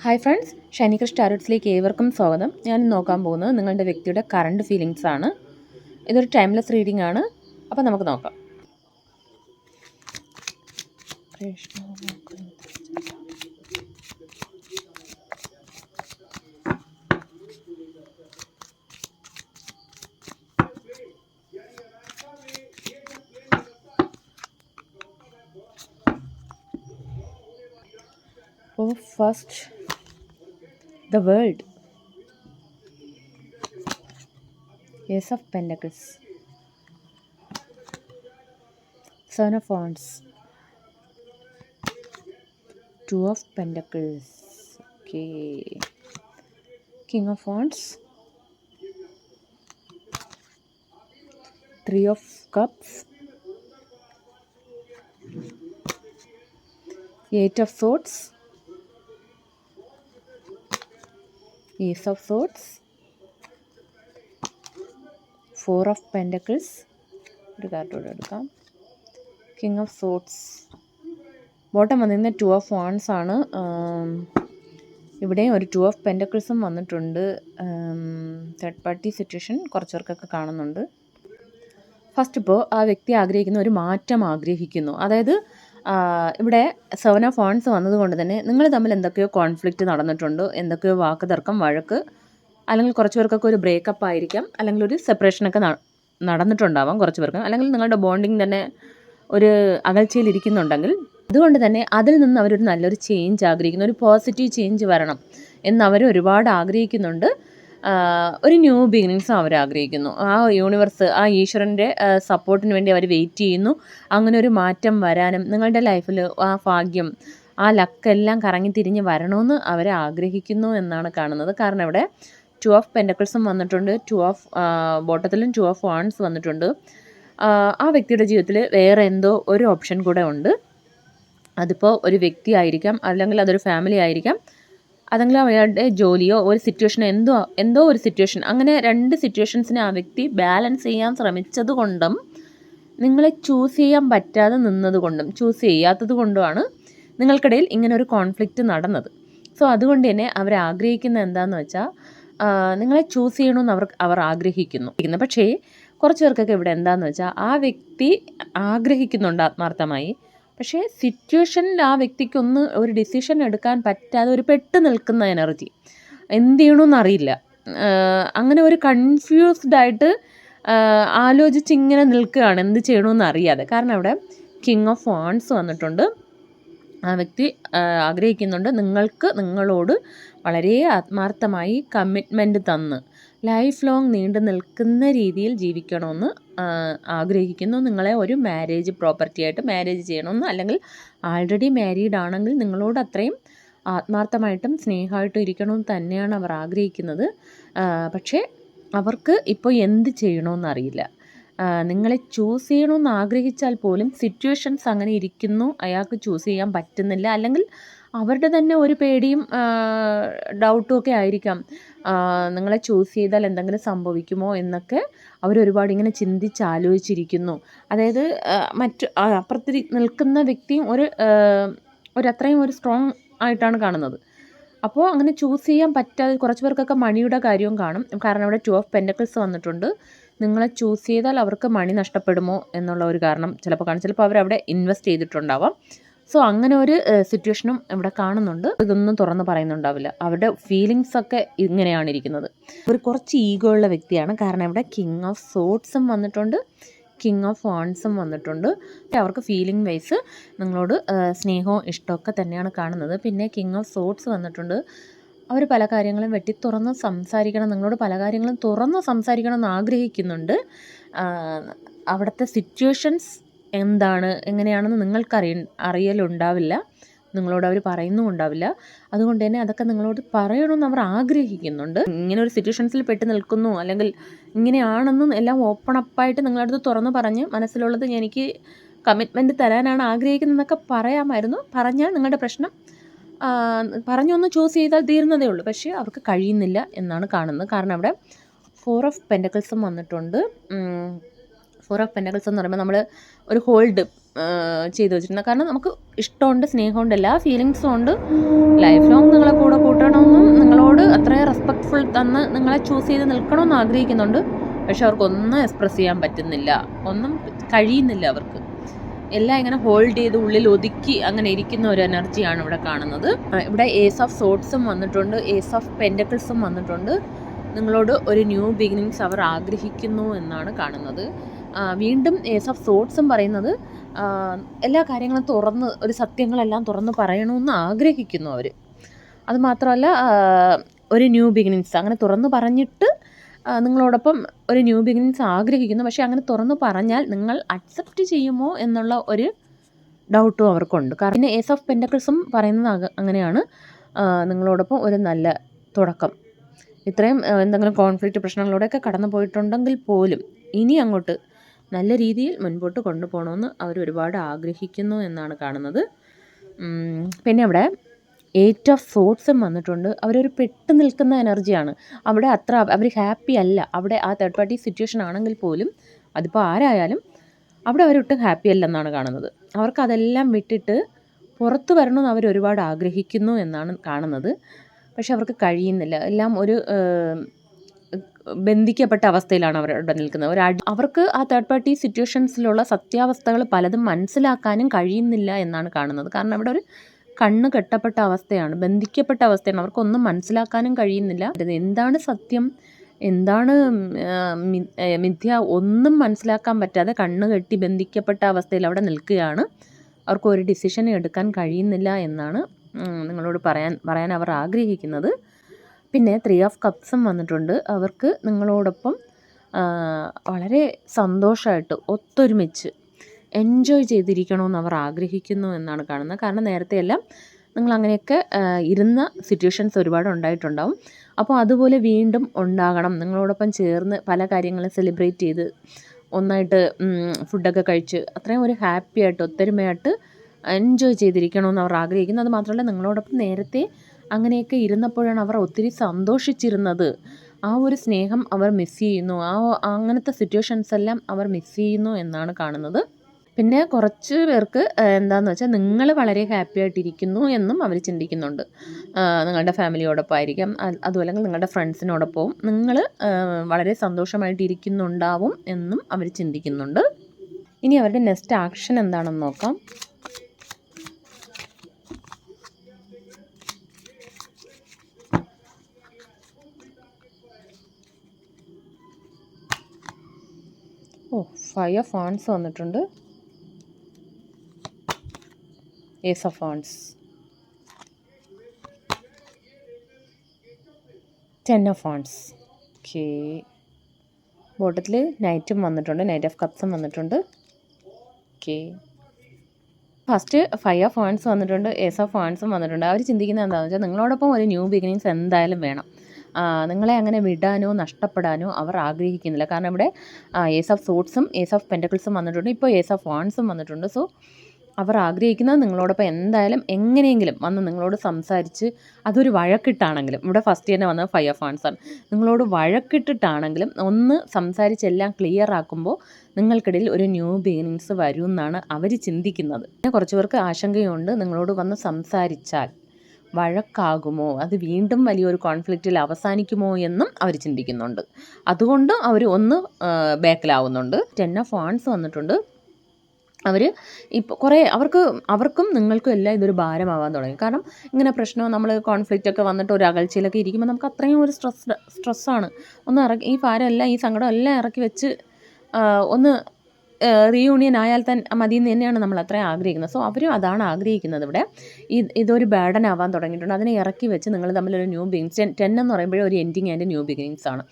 Hi friends, Shiny Krish ടാരോട്സിലേക്ക് ഏവർക്കും സ്വാഗതം. ഞാൻ നോക്കാൻ പോകുന്നത് നിങ്ങളുടെ വ്യക്തിയുടെ കറണ്ട് ഫീലിങ്സ് ആണ്. ഇതൊരു ടൈംലെസ് റീഡിംഗ് ആണ്. അപ്പോൾ നമുക്ക് നോക്കാം. First, the world. Ace of Pentacles, Son of Wands, Two of Pentacles, okay, King of Wands, Three of Cups, Eight of Swords, Ace of Swords, Four of Pentacles, ഒരു കാർഡോടെ എടുക്കാം, King of Swords. Bottom വന്നിരുന്ന two of wands ആണ്. ഇവിടെയും ഒരു two of പെൻറ്റക്കിൾസും വന്നിട്ടുണ്ട്. Third party situation കുറച്ചവർക്കൊക്കെ കാണുന്നുണ്ട്. First ഇപ്പോൾ ആ വ്യക്തി ആഗ്രഹിക്കുന്ന ഒരു മാറ്റം ആഗ്രഹിക്കുന്നു. അതായത് ഇവിടെ സെവൻ ഓഫ് വാൺസ് വന്നതുകൊണ്ട് തന്നെ നിങ്ങൾ തമ്മിൽ എന്തൊക്കെയോ കോൺഫ്ലിക്റ്റ് നടന്നിട്ടുണ്ട്, എന്തൊക്കെയോ വാക്ക് തർക്കം, വഴക്ക്, അല്ലെങ്കിൽ കുറച്ച് പേർക്കൊക്കെ ഒരു ബ്രേക്കപ്പ് ആയിരിക്കാം, അല്ലെങ്കിൽ ഒരു സെപ്പറേഷനൊക്കെ നടന്നിട്ടുണ്ടാവാം കുറച്ച് പേർക്ക്, അല്ലെങ്കിൽ നിങ്ങളുടെ ബോണ്ടിങ് തന്നെ ഒരു അകൽച്ചയിലിരിക്കുന്നുണ്ടെങ്കിൽ അതുകൊണ്ട് തന്നെ അതിൽ നിന്ന് അവരൊരു നല്ലൊരു ചേഞ്ച് ആഗ്രഹിക്കുന്നു, ഒരു പോസിറ്റീവ് ചേഞ്ച് വരണം എന്നവർ ഒരുപാട് ആഗ്രഹിക്കുന്നുണ്ട്. ഒരു ന്യൂ ബിഗിനിങ്സും അവർ ആഗ്രഹിക്കുന്നു. ആ യൂണിവേഴ്സ്, ആ ഈശ്വരൻ്റെ സപ്പോർട്ടിന് വേണ്ടി അവർ വെയിറ്റ് ചെയ്യുന്നു. അങ്ങനെ ഒരു മാറ്റം വരാനും നിങ്ങളുടെ ലൈഫിൽ ആ ഭാഗ്യം, ആ ലക്കെല്ലാം കറങ്ങി തിരിഞ്ഞ് വരണമെന്ന് അവർ ആഗ്രഹിക്കുന്നു എന്നാണ് കാണുന്നത്. കാരണം ഇവിടെ ടു ഓഫ് പെൻറ്റക്കിൾസും വന്നിട്ടുണ്ട്, ബോട്ടത്തിലും ടു ഓഫ് വാൺസ് വന്നിട്ടുണ്ട്. ആ വ്യക്തിയുടെ ജീവിതത്തിൽ വേറെ എന്തോ ഒരു ഓപ്ഷൻ കൂടെ ഉണ്ട്. അതിപ്പോൾ ഒരു വ്യക്തി ആയിരിക്കാം, അല്ലെങ്കിൽ അതൊരു ഫാമിലി ആയിരിക്കാം, അതെങ്കിലും അയാളുടെ ജോലിയോ ഒരു സിറ്റുവേഷനോ എന്തോ ഒരു സിറ്റുവേഷൻ. അങ്ങനെ രണ്ട് സിറ്റുവേഷൻസിനെ ആ വ്യക്തി ബാലൻസ് ചെയ്യാൻ ശ്രമിച്ചത് കൊണ്ടും നിങ്ങളെ ചൂസ് ചെയ്യാൻ പറ്റാതെ നിന്നതുകൊണ്ടും ചൂസ് ചെയ്യാത്തത് കൊണ്ടുമാണ് നിങ്ങൾക്കിടയിൽ ഇങ്ങനെ ഒരു കോൺഫ്ലിക്റ്റ് നടന്നത്. സോ അതുകൊണ്ട് തന്നെ അവർ ആഗ്രഹിക്കുന്നത് എന്താണെന്ന് വെച്ചാൽ നിങ്ങളെ ചൂസ് ചെയ്യണമെന്ന് അവർ ആഗ്രഹിക്കുന്നു. പക്ഷേ കുറച്ച് പേർക്കൊക്കെ ഇവിടെ എന്താണെന്ന് വെച്ചാൽ ആ വ്യക്തി ആഗ്രഹിക്കുന്നുണ്ട് ആത്മാർത്ഥമായി, പക്ഷേ സിറ്റുവേഷനിൽ ആ വ്യക്തിക്കൊന്ന് ഒരു ഡിസിഷൻ എടുക്കാൻ പറ്റാതെ ഒരു പെട്ട് നിൽക്കുന്ന എനർജി, എന്ത് ചെയ്യണമെന്നറിയില്ല. അങ്ങനെ ഒരു കൺഫ്യൂസ്ഡ് ആയിട്ട് ആലോചിച്ചിങ്ങനെ നിൽക്കുകയാണ്, എന്ത് ചെയ്യണമെന്ന് അറിയാതെ. കാരണം അവിടെ കിങ് ഓഫ് വാൺസ് വന്നിട്ടുണ്ട്. ആ വ്യക്തി ആഗ്രഹിക്കുന്നുണ്ട് നിങ്ങളോട് വളരെ ആത്മാർത്ഥമായി കമ്മിറ്റ്മെൻറ്റ് തന്ന് ലൈഫ് ലോങ് നീണ്ടു നിൽക്കുന്ന രീതിയിൽ ജീവിക്കണമെന്ന് ആഗ്രഹിക്കുന്നു. നിങ്ങളെ ഒരു മാരേജ് പ്രോപ്പർട്ടിയായിട്ട് മാരേജ് ചെയ്യണമെന്ന്, അല്ലെങ്കിൽ ആൾറെഡി മാരീഡ് ആണെങ്കിൽ നിങ്ങളോട് അത്രയും ആത്മാർത്ഥമായിട്ടും സ്നേഹമായിട്ടും ഇരിക്കണമെന്ന് തന്നെയാണ് അവർ ആഗ്രഹിക്കുന്നത്. പക്ഷേ അവർക്ക് ഇപ്പോൾ എന്ത് ചെയ്യണമെന്നറിയില്ല. നിങ്ങളെ ചൂസ് ചെയ്യണമെന്ന് ആഗ്രഹിച്ചാൽ പോലും സിറ്റുവേഷൻസ് അങ്ങനെ ഇരിക്കുന്നു, അയാൾക്ക് ചൂസ് ചെയ്യാൻ പറ്റുന്നില്ല, അല്ലെങ്കിൽ അവരുടെ തന്നെ ഒരു പേടിയും ഡൗട്ടും ഒക്കെ ആയിരിക്കാം. നിങ്ങളെ ചൂസ് ചെയ്താൽ എന്തെങ്കിലും സംഭവിക്കുമോ എന്നൊക്കെ അവരൊരുപാട് ഇങ്ങനെ ചിന്തിച്ചാലോചിച്ചിരിക്കുന്നു. അതായത് അപ്പുറത്ത് നിൽക്കുന്ന വ്യക്തിയും അത്രയും ഒരു സ്ട്രോങ് ആയിട്ടാണ് കാണുന്നത്. അപ്പോൾ അങ്ങനെ ചൂസ് ചെയ്യാൻ പറ്റാതെ കുറച്ച് പേർക്കൊക്കെ മണിയുടെ കാര്യവും കാണും. കാരണം അവിടെ ടു ഓഫ് പെൻറ്റക്കിൾസ് വന്നിട്ടുണ്ട്. നിങ്ങളെ ചൂസ് ചെയ്താൽ അവർക്ക് മണി നഷ്ടപ്പെടുമോ എന്നുള്ള ഒരു കാരണം ചിലപ്പോൾ കാണും. ചിലപ്പോൾ അവരവിടെ ഇൻവെസ്റ്റ് ചെയ്തിട്ടുണ്ടാവാം. സോ അങ്ങനെ ഒരു സിറ്റുവേഷനും ഇവിടെ കാണുന്നുണ്ട്. ഇതൊന്നും തുറന്ന് പറയുന്നുണ്ടാവില്ല. അവരുടെ ഫീലിങ്സ് ഒക്കെ ഇങ്ങനെയാണ് ഇരിക്കുന്നത്. ഒരു കുറച്ച് ഈഗോ ഉള്ള വ്യക്തിയാണ്. കാരണം ഇവിടെ കിങ് ഓഫ് സോഡ്സും വന്നിട്ടുണ്ട്, കിങ് ഓഫ് വാൺസും വന്നിട്ടുണ്ട്. അവർക്ക് ഫീലിംഗ് വൈസ് നിങ്ങളോട് സ്നേഹവും ഇഷ്ടമൊക്കെ തന്നെയാണ് കാണുന്നത്. പിന്നെ കിങ് ഓഫ് സോഡ്സ് വന്നിട്ടുണ്ട്. അവർ പല കാര്യങ്ങളും തുറന്ന് സംസാരിക്കണം, നിങ്ങളോട് പല കാര്യങ്ങളും തുറന്ന് സംസാരിക്കണം എന്ന് ആഗ്രഹിക്കുന്നുണ്ട്. അവിടുത്തെ സിറ്റുവേഷൻസ് എന്താണ്, എങ്ങനെയാണെന്ന് നിങ്ങൾക്ക് അറിയലുണ്ടാവില്ല, നിങ്ങളോട് അവർ പറയുന്നുമുണ്ടാവില്ല. അതുകൊണ്ട് തന്നെ അതൊക്കെ നിങ്ങളോട് പറയണമെന്ന് അവർ ആഗ്രഹിക്കുന്നുണ്ട്. ഇങ്ങനെ ഒരു സിറ്റുവേഷൻസിൽ പെട്ട് നിൽക്കുന്നു, അല്ലെങ്കിൽ ഇങ്ങനെയാണെന്നും എല്ലാം ഓപ്പൺ അപ്പായിട്ട് നിങ്ങളുടെ അടുത്ത് തുറന്ന് പറഞ്ഞ് മനസ്സിലുള്ളത് എനിക്ക് കമ്മിറ്റ്മെൻറ്റ് തരാനാണ് ആഗ്രഹിക്കുന്നതെന്നൊക്കെ പറയാമായിരുന്നു. പറഞ്ഞാൽ നിങ്ങളുടെ പ്രശ്നം പറഞ്ഞൊന്ന് ചൂസ് ചെയ്താൽ തീർന്നതേ ഉള്ളൂ. പക്ഷേ അവർക്ക് കഴിയുന്നില്ല എന്നാണ് കാണുന്നത്. കാരണം അവിടെ ഫോർ ഓഫ് പെൻറ്റക്കിൾസും വന്നിട്ടുണ്ട്. ഫോർ ഓഫ് പെൻറ്റക്കിൾസ് എന്ന് പറയുമ്പോൾ നമ്മൾ ഒരു ഹോൾഡ് ചെയ്ത് വെച്ചിരുന്നത്. കാരണം നമുക്ക് ഇഷ്ടമുണ്ട്, സ്നേഹമുണ്ട്, എല്ലാ ഫീലിങ്സും ഉണ്ട്. ലൈഫ് ലോങ് നിങ്ങളെ കൂടെ നിങ്ങളെ ചൂസ് ചെയ്ത് നിൽക്കണമെന്ന് ആഗ്രഹിക്കുന്നുണ്ട്. പക്ഷെ അവർക്കൊന്നും എക്സ്പ്രസ് ചെയ്യാൻ പറ്റുന്നില്ല, ഒന്നും കഴിയുന്നില്ല അവർക്ക്. എല്ലാം ഇങ്ങനെ ഹോൾഡ് ചെയ്ത് ഉള്ളിൽ ഒതുക്കി അങ്ങനെ ഇരിക്കുന്ന ഒരു എനർജിയാണ് ഇവിടെ കാണുന്നത്. ഇവിടെ ഏസ് ഓഫ് സോഡ്സും വന്നിട്ടുണ്ട്, ഏസ് ഓഫ് പെൻറ്റക്കിൾസും വന്നിട്ടുണ്ട്. നിങ്ങളോട് ഒരു ന്യൂ ബിഗിനിങ്സ് അവർ ആഗ്രഹിക്കുന്നു എന്നാണ് കാണുന്നത്. വീണ്ടും ഏസ് ഓഫ് സോഡ്സും പറയുന്നത് എല്ലാ കാര്യങ്ങളും തുറന്ന്, ഒരു സത്യങ്ങളെല്ലാം തുറന്ന് പറയണമെന്ന് ആഗ്രഹിക്കുന്നു അവർ. അതുമാത്രമല്ല ഒരു ന്യൂ ബിഗിനിങ്സ് അങ്ങനെ തുറന്ന് പറഞ്ഞിട്ട് നിങ്ങളോടൊപ്പം ഒരു ന്യൂ ബിഗിനിങ്സ് ആഗ്രഹിക്കുന്നു. പക്ഷേ അങ്ങനെ തുറന്ന് പറഞ്ഞാൽ നിങ്ങൾ അക്സെപ്റ്റ് ചെയ്യുമോ എന്നുള്ള ഒരു ഡൗട്ടും അവർക്കുണ്ട്. കാരണം പിന്നെ ഏസ് ഓഫ് പെൻറ്റക്കിൾസും പറയുന്നത് അങ്ങനെയാണ്, നിങ്ങളോടൊപ്പം ഒരു നല്ല തുടക്കം. ഇത്രയും എന്തെങ്കിലും കോൺഫ്ലിക്റ്റ് പ്രശ്നങ്ങളിലൂടെയൊക്കെ കടന്നു പോയിട്ടുണ്ടെങ്കിൽ പോലും ഇനി അങ്ങോട്ട് നല്ല രീതിയിൽ മുൻപോട്ട് കൊണ്ടുപോകണമെന്ന് അവർ ഒരുപാട് ആഗ്രഹിക്കുന്നു എന്നാണ് കാണുന്നത്. പിന്നെ അവിടെ 8 ഓഫ് സോഡ്സും വന്നിട്ടുണ്ട്. അവരൊരു പെട്ട് നിൽക്കുന്ന എനർജിയാണ്. അവിടെ അത്ര അവർ ഹാപ്പി അല്ല. അവിടെ ആ തേർഡ് പാർട്ടി സിറ്റുവേഷൻ ആണെങ്കിൽ പോലും, അതിപ്പോൾ ആരായാലും അവിടെ അവരൊട്ടും ഹാപ്പി അല്ലെന്നാണ് കാണുന്നത്. അവർക്കതെല്ലാം വിട്ടിട്ട് പുറത്ത് വരണമെന്ന് അവർ ഒരുപാട് ആഗ്രഹിക്കുന്നു എന്നാണ് കാണുന്നത്. പക്ഷെ അവർക്ക് കഴിയുന്നില്ല. എല്ലാം ഒരു ബന്ധിക്കപ്പെട്ട അവസ്ഥയിലാണ് അവരവിടെ നിൽക്കുന്നത്. അവർക്ക് ആ തേർഡ് പാർട്ടി സിറ്റുവേഷൻസിലുള്ള സത്യാവസ്ഥകൾ പലതും മനസ്സിലാക്കാനും കഴിയുന്നില്ല എന്നാണ് കാണുന്നത്. കാരണം അവിടെ ഒരു കണ്ണ് കെട്ടപ്പെട്ട അവസ്ഥയാണ്, ബന്ധിക്കപ്പെട്ട അവസ്ഥയാണ്. അവർക്കൊന്നും മനസ്സിലാക്കാനും കഴിയുന്നില്ല. എന്താണ് സത്യം, എന്താണ് മിഥ്യ, ഒന്നും മനസ്സിലാക്കാൻ പറ്റാതെ കണ്ണ് കെട്ടി ബന്ധിക്കപ്പെട്ട അവസ്ഥയിൽ അവിടെ നിൽക്കുകയാണ്. അവർക്ക് ഒരു ഡിസിഷൻ എടുക്കാൻ കഴിയുന്നില്ല എന്നാണ് നിങ്ങളോട് പറയാൻ അവർ ആഗ്രഹിക്കുന്നത്. പിന്നെ 3 ഓഫ് കപ്സും വന്നിട്ടുണ്ട്. അവർക്ക് നിങ്ങളോടൊപ്പം വളരെ സന്തോഷമായിട്ട് ഒത്തൊരുമിച്ച് എൻജോയ് ചെയ്തിരിക്കണമെന്ന് അവർ ആഗ്രഹിക്കുന്നു എന്നാണ് കാണുന്നത്. കാരണം നേരത്തെയെല്ലാം നിങ്ങൾ അങ്ങനെയൊക്കെ ഇരുന്ന സിറ്റുവേഷൻസ് ഒരുപാട് ഉണ്ടായിട്ടുണ്ടാവും. അപ്പോൾ അതുപോലെ വീണ്ടും ഉണ്ടാകണം, നിങ്ങളോടൊപ്പം ചേർന്ന് പല കാര്യങ്ങളും സെലിബ്രേറ്റ് ചെയ്ത് ഒന്നായിട്ട് ഫുഡൊക്കെ കഴിച്ച് അത്രയും ഒരു ഹാപ്പി ആയിട്ട് ഒത്തൊരുമയായിട്ട് എൻജോയ് ചെയ്തിരിക്കണമെന്ന് അവർ ആഗ്രഹിക്കുന്നു. അത് മാത്രമല്ല, നിങ്ങളോടൊപ്പം നേരത്തെ അങ്ങനെയൊക്കെ ഇരുന്നപ്പോഴാണ് അവർ ഒത്തിരി സന്തോഷിച്ചിരുന്നത്. ആ ഒരു സ്നേഹം അവർ മിസ് ചെയ്യുന്നു. അങ്ങനത്തെ സിറ്റുവേഷൻസ് എല്ലാം അവർ മിസ് ചെയ്യുന്നു എന്നാണ് കാണുന്നത്. പിന്നെ കുറച്ച് പേർക്ക് എന്താണെന്ന് വെച്ചാൽ നിങ്ങൾ വളരെ ഹാപ്പി ആയിട്ടിരിക്കുന്നു എന്നും അവർ ചിന്തിക്കുന്നുണ്ട്. നിങ്ങളുടെ ഫാമിലിയോടൊപ്പം ആയിരിക്കാം, അതുപോലെ നിങ്ങളുടെ ഫ്രണ്ട്സിനോടൊപ്പവും നിങ്ങൾ വളരെ സന്തോഷമായിട്ടിരിക്കുന്നുണ്ടാവും എന്നും അവർ ചിന്തിക്കുന്നുണ്ട്. ഇനി അവരുടെ നെക്സ്റ്റ് ആക്ഷൻ എന്താണെന്ന് നോക്കാം. ഫൈവ് ഓഫ് വാൺസ് വന്നിട്ടുണ്ട്, ace of wands, 10 of wands. Okay, ബോട്ടത്തിൽ നൈറ്റും വന്നിട്ടുണ്ട്, നൈറ്റ് ഓഫ് കപ്സും വന്നിട്ടുണ്ട്. ഓക്കെ, ഫസ്റ്റ് 5 ഓഫ് വാൺസ് വന്നിട്ടുണ്ട്, ഏസ് ഓഫ് വാൺസും വന്നിട്ടുണ്ട്. അവർ ചിന്തിക്കുന്നത് എന്താണെന്ന് വെച്ചാൽ നിങ്ങളോടൊപ്പം ഒരു ന്യൂ ബിഗിനിങ്സ് എന്തായാലും വേണം. നിങ്ങളെ അങ്ങനെ വിടാനോ നഷ്ടപ്പെടാനോ അവർ ആഗ്രഹിക്കുന്നില്ല. കാരണം ഇവിടെ ഏസ് ഓഫ് സോഡ്സും ഏസ് ഓഫ് പെൻറ്റക്കിൾസും വന്നിട്ടുണ്ട്, ഇപ്പോൾ ഏസ് ഓഫ് വാൺസും വന്നിട്ടുണ്ട്. സോ അവർ ആഗ്രഹിക്കുന്നത് നിങ്ങളോടൊപ്പം എന്തായാലും എങ്ങനെയെങ്കിലും വന്ന് നിങ്ങളോട് സംസാരിച്ച്, അതൊരു വഴക്കിട്ടാണെങ്കിലും, ഇവിടെ ഫസ്റ്റ് തന്നെ വന്നത് 5 ഓഫ് വാൺസ് ആണ്, നിങ്ങളോട് വഴക്കിട്ടിട്ടാണെങ്കിലും ഒന്ന് സംസാരിച്ച് എല്ലാം ക്ലിയർ ആക്കുമ്പോൾ നിങ്ങൾക്കിടയിൽ ഒരു ന്യൂ ബിഗിനിങ്സ് വരും എന്നാണ് അവർ ചിന്തിക്കുന്നത്. പിന്നെ കുറച്ച് പേർക്ക് ആശങ്കയുണ്ട്, നിങ്ങളോട് വന്ന് സംസാരിച്ചാൽ വഴക്കാകുമോ, അത് വീണ്ടും വലിയൊരു കോൺഫ്ലിക്റ്റിൽ അവസാനിക്കുമോ എന്നും അവർ ചിന്തിക്കുന്നുണ്ട്. അതുകൊണ്ട് അവർ ഒന്ന് ബാക്കിലാവുന്നുണ്ട്. 10 ഓഫ് വാൺസ് വന്നിട്ടുണ്ട്. അവർ ഇപ്പോൾ കുറേ അവർക്കും നിങ്ങൾക്കും എല്ലാം ഇതൊരു ഭാരമാവാൻ തുടങ്ങി. കാരണം ഇങ്ങനെ പ്രശ്നം, നമ്മൾ കോൺഫ്ലിക്റ്റ് ഒക്കെ വന്നിട്ട് ഒരു അകൽച്ചയിലൊക്കെ ഇരിക്കുമ്പോൾ നമുക്ക് അത്രയും ഒരു സ്ട്രെസ്സാണ്. ഈ ഭാരം എല്ലാം, ഈ സങ്കടം എല്ലാം ഇറക്കി വെച്ച് ഒന്ന് റീയൂണിയൻ ആയാൽ തന്നെ മതി എന്ന് തന്നെയാണ് നമ്മൾ അത്രയും ആഗ്രഹിക്കുന്നത്. സോ അവരും അതാണ് ആഗ്രഹിക്കുന്നത്. ഇവിടെ ഇതൊരു ബേർഡൻ ആവാൻ തുടങ്ങിയിട്ടുണ്ട്. അതിനെ ഇറക്കി വെച്ച് നിങ്ങൾ തമ്മിലൊരു ന്യൂ ബിഗിനിങ്സ്, 10 എന്ന് പറയുമ്പോഴേ ഒരു എൻഡിങ് ആൻഡ് ന്യൂ ബിഗിനിങ്സ് ആണ്.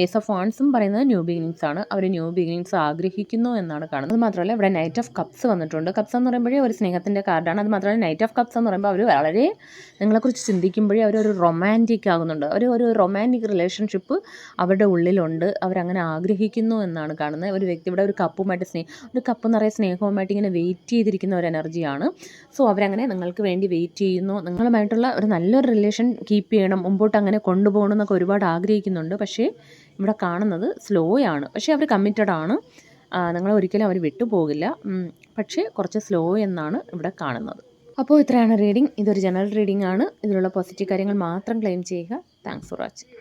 ഏസ് ഓഫ് വാൺസും പറയുന്നത് ന്യൂ ബിഗിനിങ്സ് ആണ്. അവർ ന്യൂ ബിഗിനിങ്സ് ആഗ്രഹിക്കുന്നു എന്നാണ് കാണുന്നത്. അത് മാത്രമല്ല ഇവിടെ നൈറ്റ് ഓഫ് കപ്സ് വന്നിട്ടുണ്ട്. കപ്സ് എന്ന് പറയുമ്പോഴേ ഒരു സ്നേഹത്തിൻ്റെ കാർഡാണ്. അത് മാത്രമല്ല നൈറ്റ് ഓഫ് കപ്സ് എന്ന് പറയുമ്പോൾ അവർ വളരെ നിങ്ങളെക്കുറിച്ച് ചിന്തിക്കുമ്പോഴേ അവരൊരു റൊമാൻറ്റിക് ആകുന്നുണ്ട്. ഒരു റൊമാൻറ്റിക് റിലേഷൻഷിപ്പ് അവരുടെ ഉള്ളിലുണ്ട്. അവരങ്ങനെ ആഗ്രഹിക്കുന്നു എന്നാണ് കാണുന്നത്. ഒരു വ്യക്തി ഇവിടെ ഒരു കപ്പുമായിട്ട് ഒരു കപ്പ് നിറയെ സ്നേഹവുമായിട്ട് ഇങ്ങനെ വെയിറ്റ് ചെയ്തിരിക്കുന്ന ഒരു എനർജിയാണ്. സോ അവരങ്ങനെ നിങ്ങൾക്ക് വേണ്ടി വെയിറ്റ് ചെയ്യുന്നു. നിങ്ങളുമായിട്ടുള്ള ഒരു നല്ലൊരു റിലേഷൻ കീപ്പ് ചെയ്യണം, മുമ്പോട്ട് അങ്ങനെ കൊണ്ടുപോകണം എന്നൊക്കെ ഒരുപാട് ആഗ്രഹിക്കുന്നുണ്ട്. പക്ഷേ ഇവിടെ കാണുന്നത് സ്ലോ ആണ്. പക്ഷേ അവർ കമ്മിറ്റഡ് ആണ്. നിങ്ങളെ ഒരിക്കലും അവർ വിട്ടുപോകില്ല. പക്ഷേ കുറച്ച് സ്ലോ എന്നാണ് ഇവിടെ കാണുന്നത്. അപ്പോൾ ഇത്രയാണ് റീഡിംഗ്. ഇതൊരു ജനറൽ റീഡിംഗ് ആണ്. ഇതിലുള്ള പോസിറ്റീവ് കാര്യങ്ങൾ മാത്രം ക്ലെയിം ചെയ്യുക. Thanks for watching.